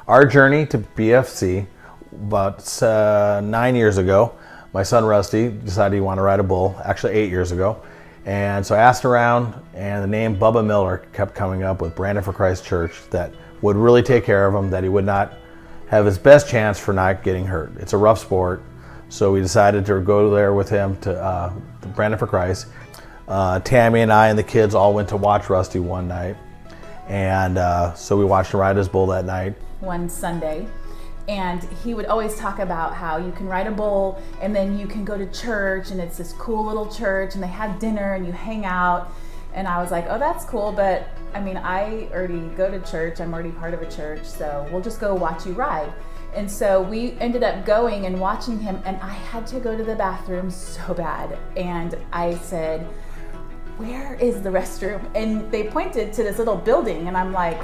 our journey to BFC, about 9 years ago, my son Rusty decided he wanted to ride a bull, actually 8 years ago. And so I asked around, and the name Bubba Miller kept coming up with Brandon for Christ Church that would really take care of him, that he would not have his best chance for not getting hurt. It's a rough sport, so we decided to go there with him to Brandon for Christ. Tammy and I and the kids all went to watch Rusty one night, and so we watched him ride his bull that night. One Sunday, and he would always talk about how you can ride a bull and then you can go to church, and it's this cool little church, and they have dinner and you hang out. And I was like, oh, that's cool, but I mean, I already go to church, I'm already part of a church, so we'll just go watch you ride. And so we ended up going and watching him, and I had to go to the bathroom so bad. And I said, where is the restroom? And they pointed to this little building, and I'm like,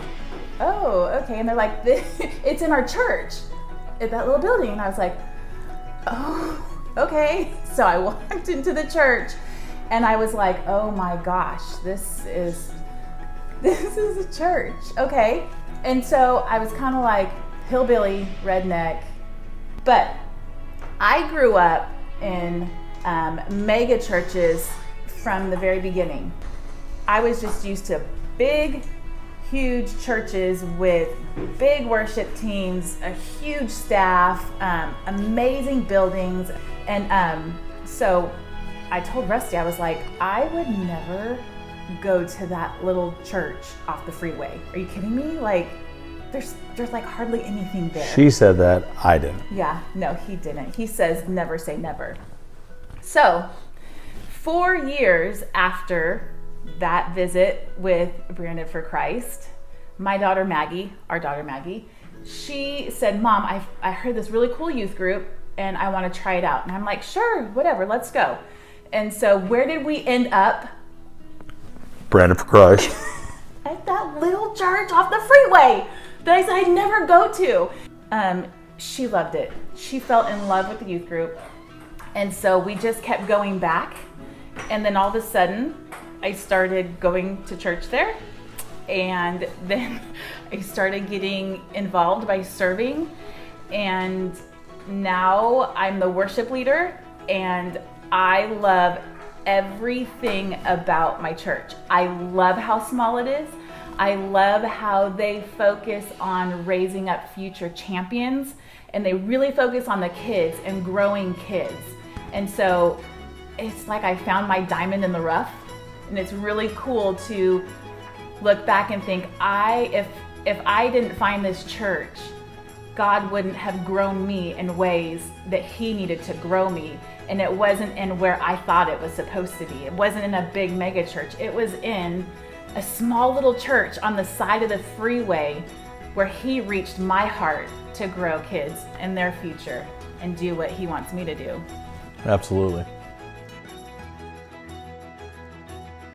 oh, okay. And they're like, it's in our church, at that little building. And I was like, oh, okay. So I walked into the church, and I was like, oh my gosh, this is a church, okay. And so I was kind of like hillbilly, redneck, but I grew up in mega churches from the very beginning. I was just used to big, huge churches with big worship teams, a huge staff, amazing buildings. And so I told Rusty, I was like, I would never go to that little church off the freeway. Are you kidding me? Like, there's like hardly anything there. She said that, I didn't. Yeah, no, he didn't. He says never say never. So 4 years after that visit with Brandon for Christ, my daughter Maggie, our daughter Maggie, she said, Mom, I heard this really cool youth group and I want to try it out. And I'm like, sure, whatever, let's go. And so where did we end up? Brandon for Christ. At that little church off the freeway that I said I'd never go to. She loved it. She fell in love with the youth group. And so we just kept going back. And then all of a sudden, I started going to church there. And then I started getting involved by serving. And now I'm the worship leader. And I love everything about my church. I love how small it is. I love how they focus on raising up future champions, and they really focus on the kids and growing kids. And so it's like I found my diamond in the rough, and it's really cool to look back and think, if I didn't find this church, God wouldn't have grown me in ways that He needed to grow me. And it wasn't in where I thought it was supposed to be. It wasn't in a big mega church. It was in a small little church on the side of the freeway where He reached my heart to grow kids and their future and do what He wants me to do. Absolutely.